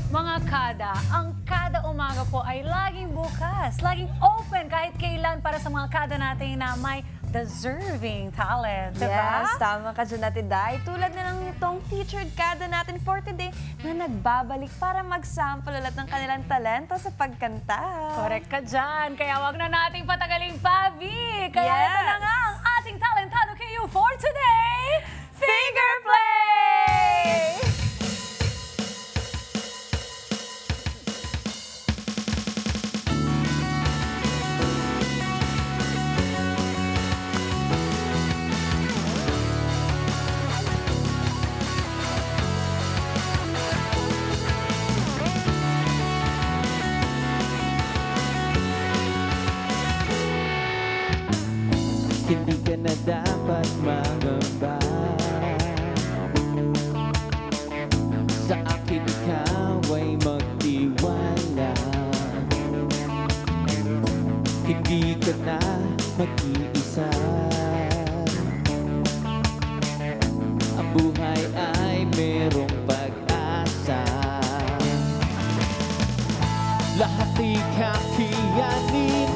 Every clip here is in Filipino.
Mga kada, ang kada umaga po ay laging bukas, laging open kahit kailan para sa mga kada natin na may deserving talent, diba? Yes, tama ka dyan natin, Day. Tulad na lang nitong featured kada natin for today na nagbabalik para mag-sample ulit ng kanilang talento sa pagkanta. Correct ka dyan, kaya wag na nating patagalin pa, V. Kaya ito na nga ang ating talentado kayo for today, Finger Play! Hindi ka na dapat mangamba. Sa akin ikaw ay magtiwala. Hindi ka na mag-iisa. Ang buhay ay merong pag-asa. Lahat ikakayanin,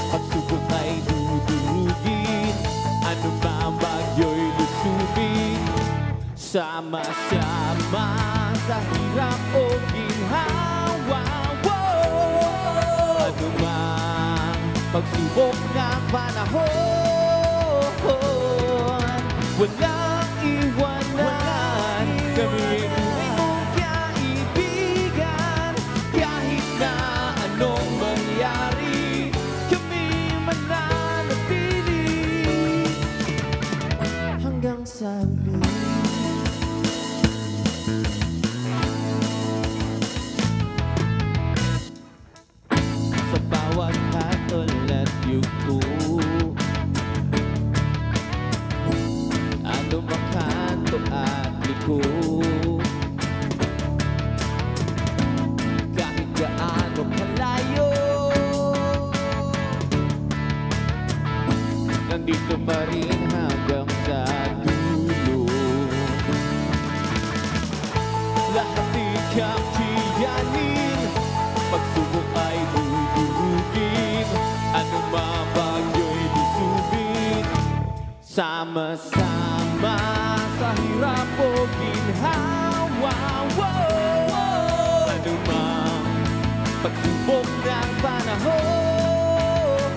pagsubok ay dudurugin, ano ba bagyo'y lusubin. Sama-sama sa hirap o ginhawa. Ano mang pagsubok ng panahon, walang iwanan. Kami ay tunay mong kaibigan, kahit na anong mangyari, kami mananatili hanggang sa huli. Sa bawat hatol at yugto, ano mang kanto at liko, kahit gaano kalayo, nandito pa rin hanggang sa dulo. Lahat ikakayanin, pagsubok ay dudurugin, ano man bagyo'y lusubin. Sama-sama sa hirap o ginhawa. Ano man pagsubok ng panahon,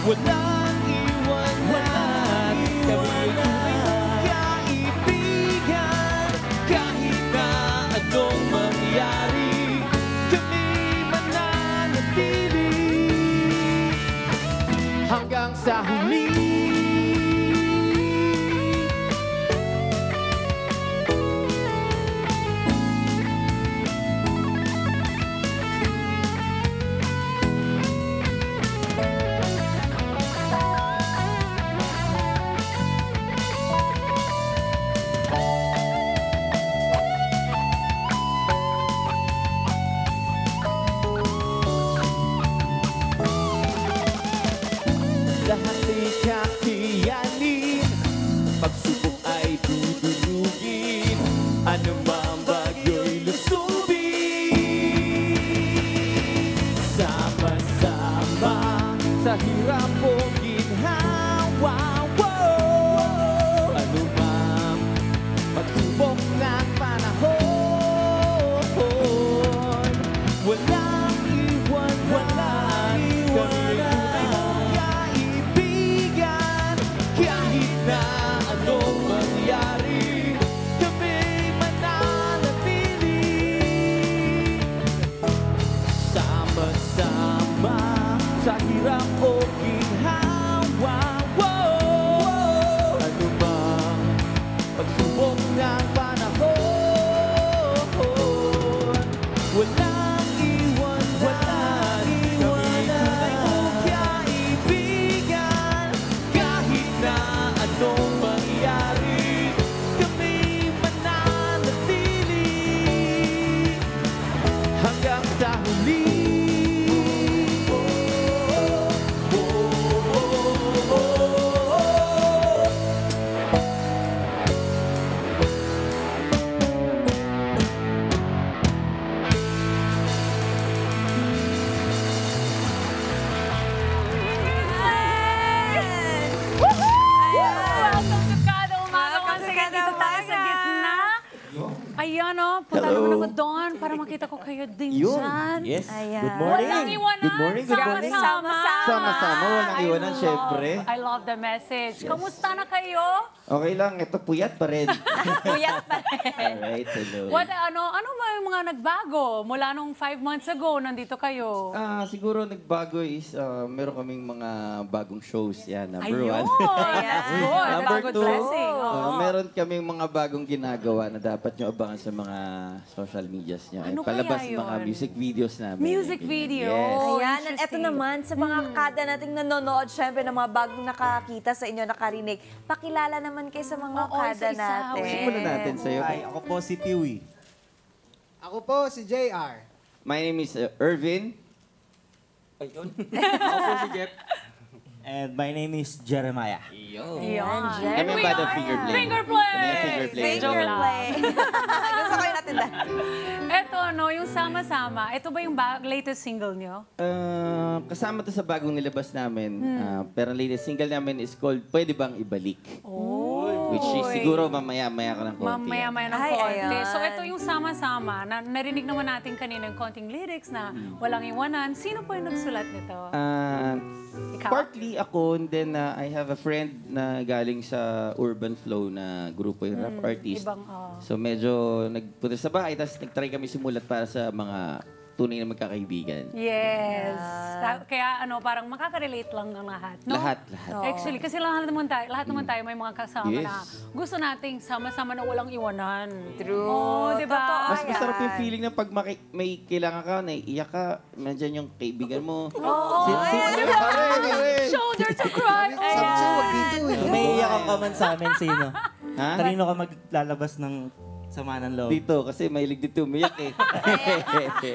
walang iwanan. Kami ay tunay mong kaibigan, kahit na anong mangyari, kami mananatili hanggang sa huli. Lahat ikakayanin, pagsubok ay dudurugin, ano mang bagyo'y lusubin. Sama-sama sa hirap o ginhawa. Ano mang pagsubok ng panahon, walang iwanan. Kami ay tunay mong kaibigan, kahit na anong mangyari, kami mananatili Ayan o, punta Hello. naman ako doon para makita ko kayo din Yun. dyan. Yes. Ayan. Good morning. Walang iwanan. Good morning. Good morning. Sama-sama. Sama-sama. Walang I iwanan, love- syempre. I love the message. Kamusta na kayo? Okay lang. Ito, puyat pa rin. Puyat pa rin. Alright, hello. Ano ba yung mga nagbago? Mula nung 5 months ago, nandito kayo. Siguro nagbago is meron kaming mga bagong shows. Yan, number Ayun. one. That's good. Number That's good two, blessing. Oo. meron kaming mga bagong ginagawa na dapat nyo abangan sa mga social medias nyo. Ano Palabas kaya mga yun? music videos namin. Music Ganyan. video. Yes. Oh, Ayan, at eto interesting. naman sa mga kada nating nanonood, syempre ng mga bagong nakakita sa inyo, nakarinig, pakilala naman kayo sa mga Oo, kada isa-isa. natin. Simulan natin sa'yo. Hi, ako po si Tiwi. Ako po si JR. My name is Irvin. Ayun. ako po si Jeff. And my name is Jeremiah. Ayan. Jen. Kami And we ba the are- finger play? Finger play! Kami yung finger play. Finger Joke lang. play. Gusto ko yung natin dahil. Eto, yung sama-sama. Ito ba yung latest single nyo? Kasama to sa bagong nilabas namin. Pero ang latest single namin is called Pwede Bang Ibalik? Which is siguro mamaya-maya ka ng konti. Mamaya-maya ng Ay, konti. ayan. So ito yung sama-sama. Narinig naman natin kanina yung konting lyrics na walang iwanan. Sino po yung nagsulat nito? Ikaw? Partly ako, and then I have a friend na galing sa Urban Flow na grupo yung rap artist. ibang, So medyo nagpunta sa bahay, tapos nag-try kami sumulat para sa mga tunay na magkakaibigan. Yes. Kaya parang makaka-relate lang ng lahat. No? Lahat. Actually, kasi lahat naman tayo may mga kasama Yes. na gusto nating sama-sama na walang iwanan. True. Oh, di ba? Totoo. Mas masarap yung feeling na pag may kailangan ka, naiiyak ka, nandyan yung kaibigan mo. Shoulder to cry. Sabi siya, wag dito eh. May iyak ka man sa amin, sino? Ha? Kanino ka maglalabas ng sama ng loob? Dito, kasi mahilig dito umiyak eh.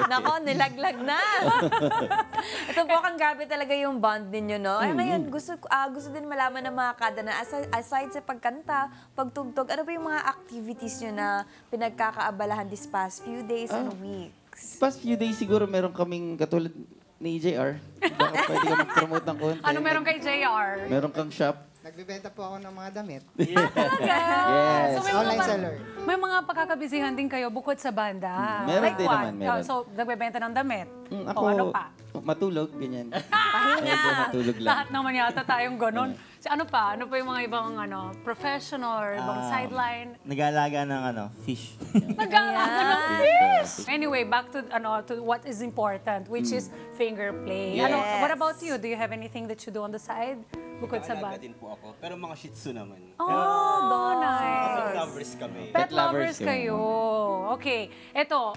Nako, nilaglag na. Ito po, kang grabe talaga yung bond ninyo, no? Ay, ngayon, gusto din malaman ng mga kada na aside sa pagkanta, pagtugtog, ano ba yung mga activities nyo na pinagkakaabalahan this past few days and weeks? Past few days siguro meron kaming katulad ni JR. Baka pwede ka mag-promote ng konti. Ano meron kay JR? Meron kang shop. Nagbibenta po ako ng mga damit. Yes. So may Online mga, seller. may mga pagkakabisihan din kayo bukod sa banda. Meron like din what? naman, meron. So, nagbebenta ng damit. Ako, O ano pa? matulog, ganyan. Pahinga. Medyo matulog lang. Lahat naman yata tayong ganon. So, ano pa? Ano pa yung mga ibang professional, ibang sideline? Nag-aalaga ng fish. Nag-aalaga ng fish! Anyway, back to what is important, which is finger play. Yes. What about you? Do you have anything that you do on the side? Bukod sa Alaga band? din po ako. Pero mga Shih Tzu naman. Oh, nice. Lovers kami. Pet Pet lovers lovers kayo. Okay. Ito,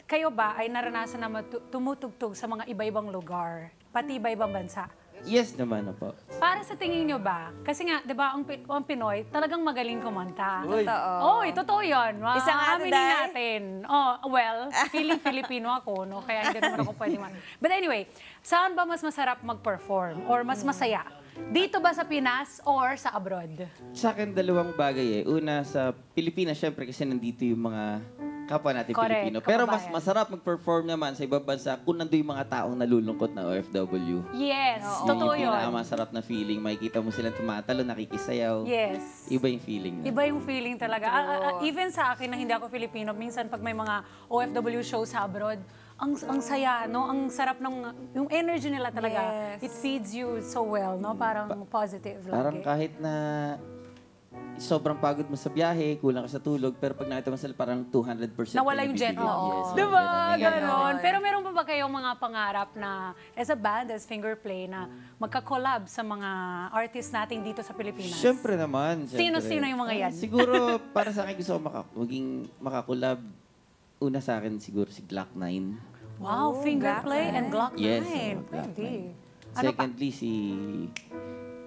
kayo ba ay naranasan na tumutugtog sa mga iba-ibang lugar? Pati iba-ibang bansa? Yes naman na po. Para sa tingin nyo ba? Kasi nga, di ba, ang Pinoy talagang magaling kumanta. Totoo. Oh, totoo yun. Isa nga, Aminin Day. natin. Oh, well, feeling Filipino ako, no? Kaya hindi naman ako pwede man. But anyway, saan ba mas masarap mag-perform? Or mas masaya? Dito ba sa Pinas or sa abroad? Sa akin, dalawang bagay eh. Una, sa Pilipinas, syempre, kasi nandito yung mga kapwa natin Correct, Pilipino. Pero mas kababayan. masarap mag-perform naman sa ibang bansa kung nandun yung mga taong nalulungkot na OFW. Yes, Yun totoo yung yun. pinakamasarap na feeling. Makikita mo silang tumatalo, nakikisayaw. Yes. Iba yung feeling. na. Iba yung feeling talaga. Even sa akin na hindi ako Filipino, minsan pag may mga OFW shows sa abroad, ang saya, no? Ang sarap ng yung energy nila talaga. Yes. It feeds you so well, no? Parang positive lagi. Parang kahit na sobrang pagod mo sa biyahe, kulang ka sa tulog, pero pag nakita mo sila parang 200% Nawala yung jet lag. Yes, Diba? ganun. Ganon. Pero meron pa ba kayong mga pangarap na as a band, as Finger Play, na magka-collab sa mga artists natin dito sa Pilipinas? Siyempre naman. syempre. Sino-sino yung mga yan? Siguro, para sa akin gusto ko maging makakulab. Una sa akin siguro si Glock 9. Wow, Finger Glock Play and Glock 9. Yes, Glock Pwede. 9. Ano pa? Secondly, si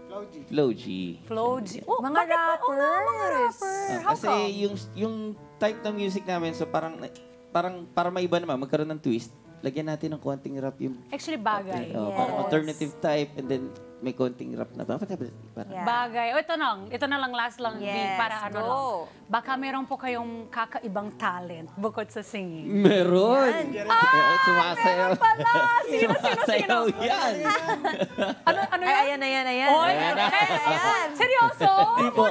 Flo G. Flo G. Flo G. Oh, Mga bakit ba? Oo nga, mga rappers. rapper. How Kasi come? yung type ng music namin, so parang para maiba naman, magkaroon ng twist, lagyan natin ng konting rap yung Actually, bagay. parang alternative type, and then may konting rap na ba? Parang, Yeah. Bagay. O, ito na lang, last lang, V, Yes, para ano go. lang. Baka meron po kayong kakaibang talent bukod sa singing. meron! Sumasayaw. Sumasayaw yan! Ano Ay, yun? ayan. Oy, Ayan. seryoso? Di po.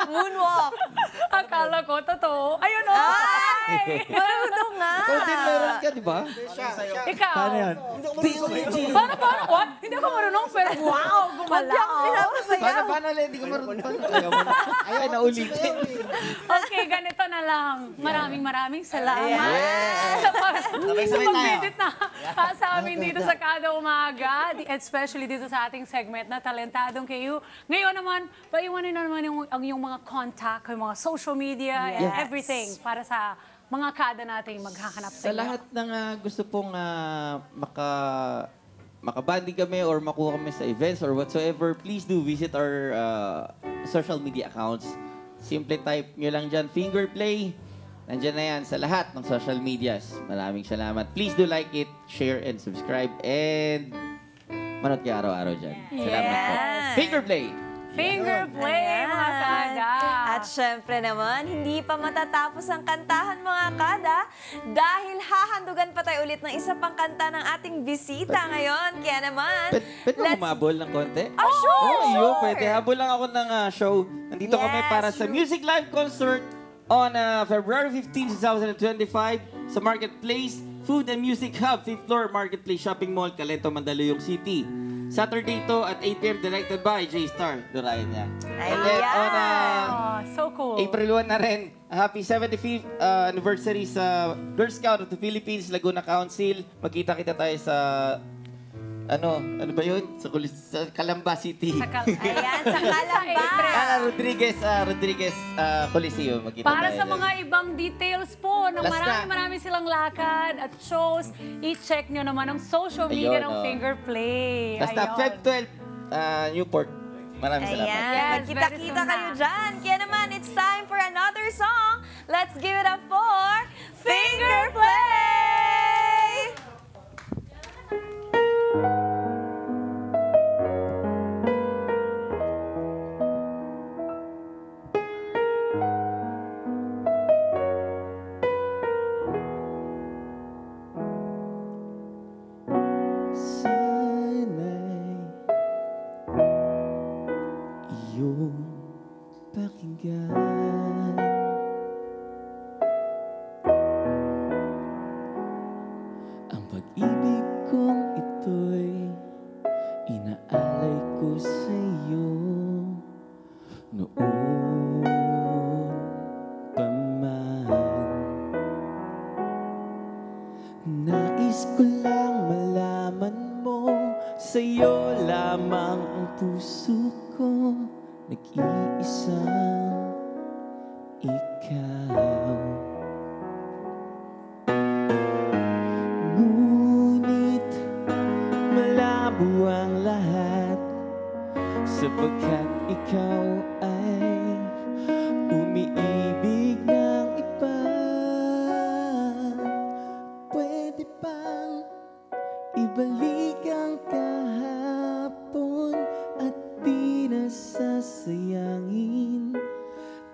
Moonwalk. Akala ko, totoo. Ayun, oh! Ay! Marunong nga. Ikaw din meron ka, di ba? Ikaw. Paano yan? Paano? What? Hindi ako marunong, pero wow! Gumalaw. Paano ulit? Hindi ko marunong. Ay, naulitin. Okay, ganito na lang. Maraming salamat Yes. sa Sabay-sabay tayo. pag-visit na sa amin dito sa Kada Umaga, especially dito sa ating segment na Talentadong KU. Ngayon naman, paiwanin na naman ang yung mga contact, yung mga social media, and Yes. everything para sa mga kada nating maghahanap Sa lahat ng gusto pong makabanding kami or makuha kami sa events or whatsoever, please do visit our social media accounts. Simple type nyo lang dyan, Fingerplay. Nandiyan na yan sa lahat ng social medias. Maraming salamat. Please do like it, share, and subscribe. And manood kayo araw-araw dyan. Salamat po. Yes. Fingerplay! Fingerplay, mga kada. At syempre naman, hindi pa matatapos ang kantahan mga kada dahil hahandugan pa tayo ulit ng isa pang kanta ng ating bisita ngayon. Kaya naman, Pwede ba humabol ng konti? Sure! Oh, yun, pwede. Habol lang ako ng show. Nandito kami Yes, para sa Music Live Concert on February 15, 2025 sa Marketplace Food and Music Hub, 5th floor, Marketplace Shopping Mall, Calento, Mandaluyong City. Saturday to at 8 p.m. directed by J-Star. Durayan niya. And then on Oh, so cool. April 1 na rin, happy 75th anniversary sa Girl Scout of the Philippines, Laguna Council. Magkita-kita tayo sa ano ba yun? Sa Calamba City. ayan, sa Calamba. Rodriguez Coliseum. Magkita Para tayo sa doon. mga ibang details po, ng Last na. marami silang lakad at shows, i-check nyo naman ang social media Ayun, ng oh. Fingerplay. Basta Ayun. Feb 12, Newport. Maraming salamat. Ayan, Yes, magkita-kita very soon kayo na. dyan. Kaya naman, it's time for another song. Let's give it up for Fingerplay! Sana'y iyong pakinggan ang pag-ibig kong ito'y inaalay ko sa iyo noon pa man. Nais ko lang malaman mo, sa'yo lamang ang puso ko, nag-iisang ikaw. Ngunit malabo ang lahat, sapagkat ikaw ay umiibig ng iba. Pwede bang ibalik ang kahapon at di nasasayangin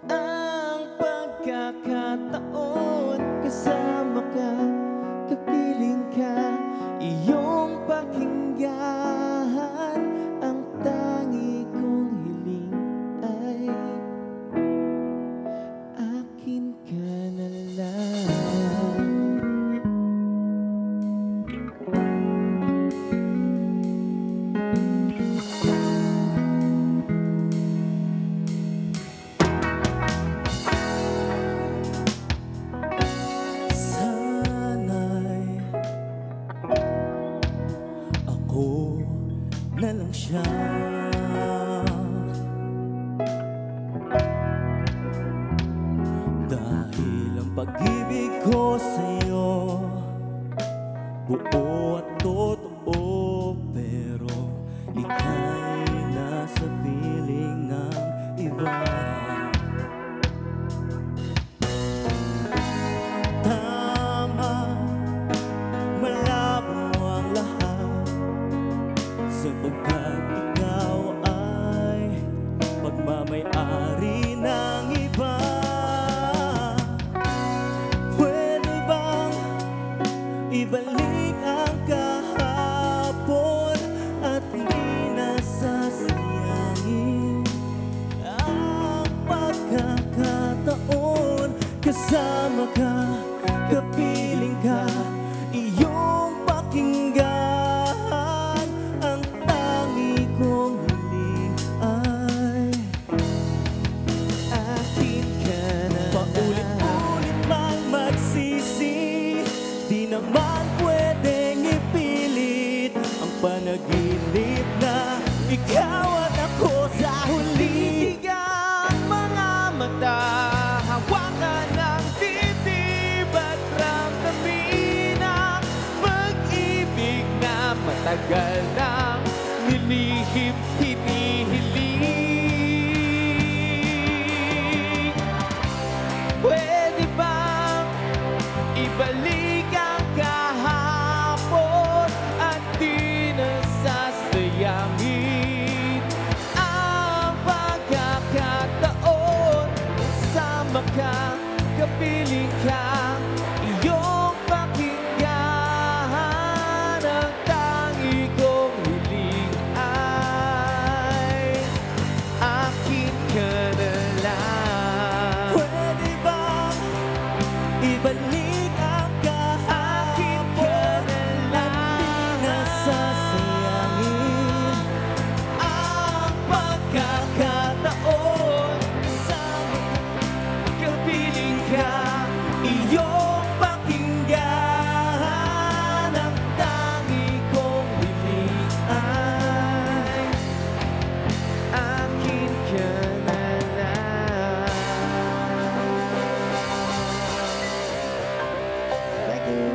ang pagkakataon? Kasama ka, kapiling ka, iyong pakinggan. Ang tangi kong hiling ay akin ka na lang. Sana'y ako na lang siya. Dahil ang pag-ibig ko sa'yo buo at totoo, pero ika'y nasa piling ng iba. Tama, malabo ang lahat, sapagkat ikaw ay pagmamay-ari ng iba. Pwede bang ibalik ang kahapon at hindi na kasama ka, kapiling ka, iyong pakinggan. Ang tangi kong hiling ay akin ka na. Paulit-ulit mang magsisi, di naman pwedeng ipilit ang panaginip na ikaw at ako sa huli. Ang mga mata, hawakan ng titib at ramdamin ang pag-ibig na matagal nang nilihim, hinihiling. Pwede bang ibalik ang kahapon at di nasasayangin ang pagkakataon? Kasama ka, kapiling ka, iyong pakinggan. Ang tangi kong hiling ay akin ka na lang. Pwede bang ibalik ang kahapon at di nasasayangin Ang pagkakataon, kasama kapiling ka, iyong pakinggan. Ang tangi kong hiling ay akin ka na lang. Thank you.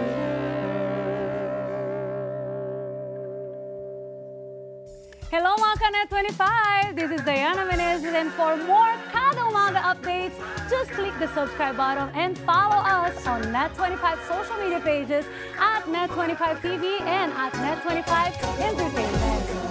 Hello mga Kanet 25! This is Diana Menezes, and for more Kada Umaga updates, just click the subscribe button and follow us on Net25 social media pages at Net25 TV and at Net25 Entertainment.